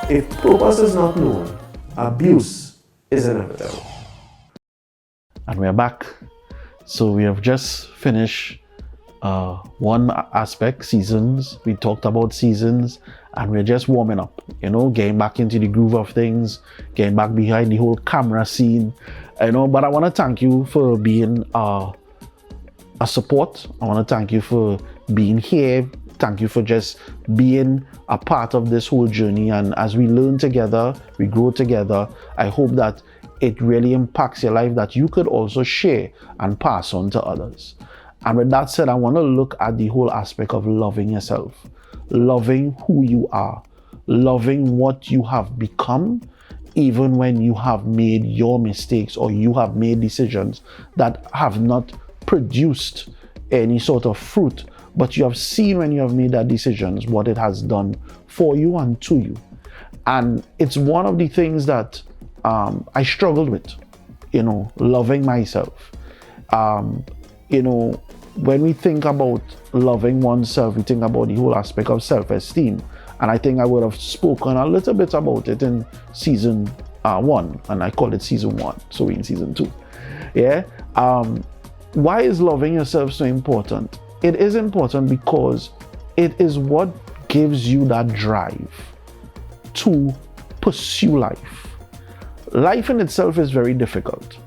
If purpose is not known, abuse is inevitable. And we're back. So we have just finished one aspect, seasons. We talked about seasons, and we're just warming up, getting back into the groove of things, getting back behind the whole camera scene, but I want to thank you for being a support. I want to thank you for being here. Thank you for just being a part of this whole journey. And as we learn together, we grow together, I hope that it really impacts your life, that you could also share and pass on to others. And with that said, I want to look at the whole aspect of loving yourself, loving who you are, loving what you have become, even when you have made your mistakes or you have made decisions that have not produced any sort of fruit, but you have seen when you have made that decisions what it has done for you and to you. And it's one of the things that I struggled with, loving myself. When we think about loving oneself, we think about the whole aspect of self-esteem. And I think I would have spoken a little bit about it in season 1, and I call it season 1, so we're in season 2. Yeah. Why is loving yourself so important? It is important because it is what gives you that drive to pursue life. Life in itself is very difficult,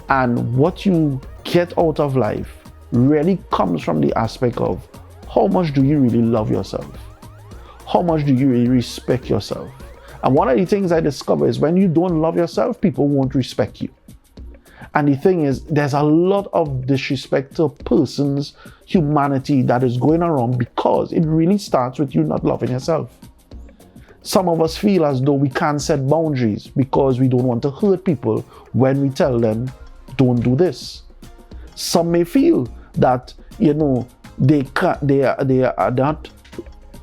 and what you get out of life really comes from the aspect of how much do you really love yourself? How much do you really respect yourself? And one of the things I discover is when you don't love yourself, people won't respect you. And the thing is, there's a lot of disrespect to a person's humanity that is going around because it really starts with you not loving yourself. Some of us feel as though we can't set boundaries because we don't want to hurt people when we tell them, don't do this. Some may feel that, they are not,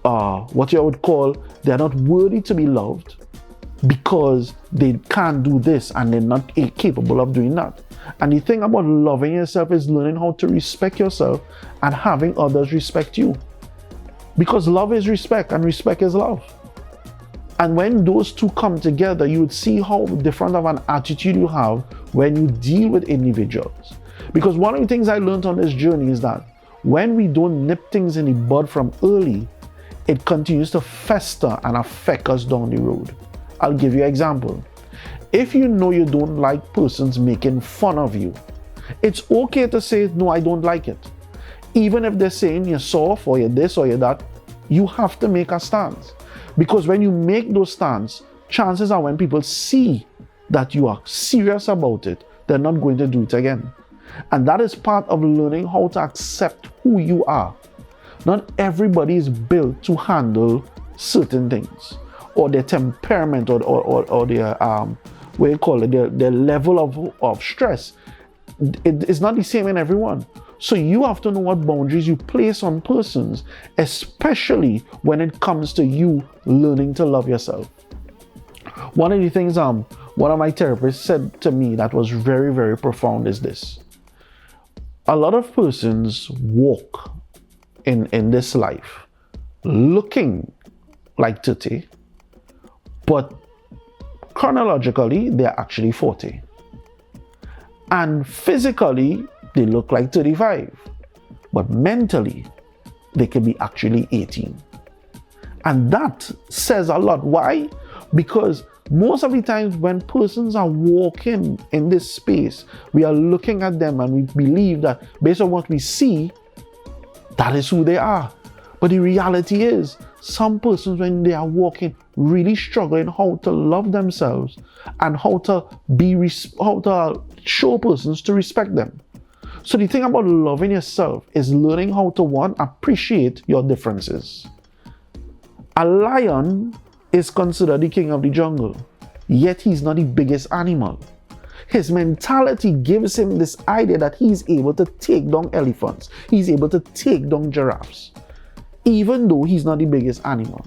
what you would call, they're not worthy to be loved because they can't do this and they're not capable of doing that. And the thing about loving yourself is learning how to respect yourself and having others respect you. Because love is respect and respect is love. And when those two come together, you would see how different of an attitude you have when you deal with individuals. Because one of the things I learned on this journey is that when we don't nip things in the bud from early, it continues to fester and affect us down the road. I'll give you an example. If you know you don't like persons making fun of you, it's okay to say, no, I don't like it. Even if they're saying you're soft or you're this or you're that, you have to make a stance. Because when you make those stands, chances are when people see that you are serious about it, they're not going to do it again. And that is part of learning how to accept who you are. Not everybody is built to handle certain things, or their temperament, or their their level of stress. It is not the same in everyone. So you have to know what boundaries you place on persons, especially when it comes to you learning to love yourself. One of the things one of my therapists said to me that was very, very profound is this. A lot of persons walk in this life looking like 30, but chronologically they're actually 40. And physically they look like 35, but mentally they can be actually 18. And that says a lot. Why? Because most of the times when persons are walking in this space, we are looking at them and we believe that based on what we see, that is who they are. But the reality is, some persons when they are walking really struggling how to love themselves and how to show persons to respect them. So the thing about loving yourself is learning how to, one, appreciate your differences. A lion is considered the king of the jungle, yet he's not the biggest animal. His mentality gives him this idea that he's able to take down elephants, he's able to take down giraffes, even though he's not the biggest animal.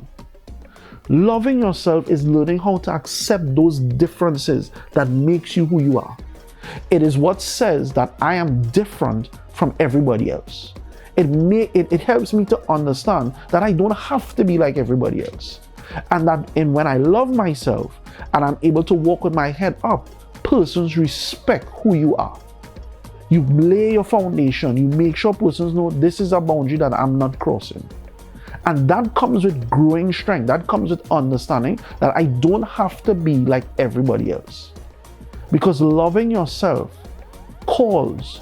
Loving yourself is learning how to accept those differences that makes you who you are. It is what says that I am different from everybody else. It helps me to understand that I don't have to be like everybody else. And when I love myself and I'm able to walk with my head up, persons respect who you are. You lay your foundation, you make sure persons know this is a boundary that I'm not crossing. And that comes with growing strength. That comes with understanding that I don't have to be like everybody else. Because loving yourself calls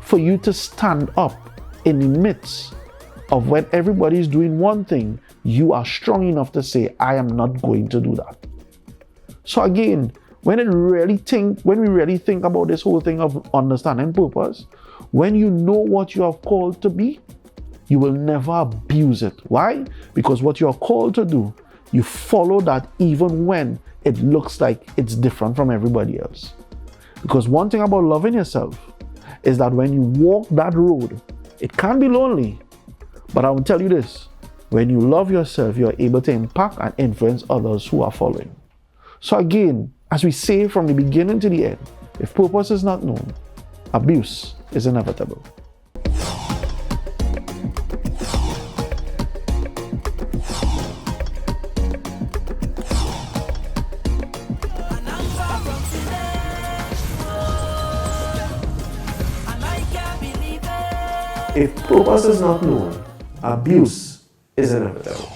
for you to stand up in the midst of when everybody is doing one thing, you are strong enough to say, I am not going to do that. So again, when we really think about this whole thing of understanding purpose, when you know what you are called to be, you will never abuse it. Why? Because what you are called to do, you follow that even when it looks like it's different from everybody else. Because one thing about loving yourself is that when you walk that road, it can be lonely, but I will tell you this, when you love yourself, you are able to impact and influence others who are following. So again, as we say from the beginning to the end, if purpose is not known, abuse is inevitable. If purpose is not known, abuse is inevitable.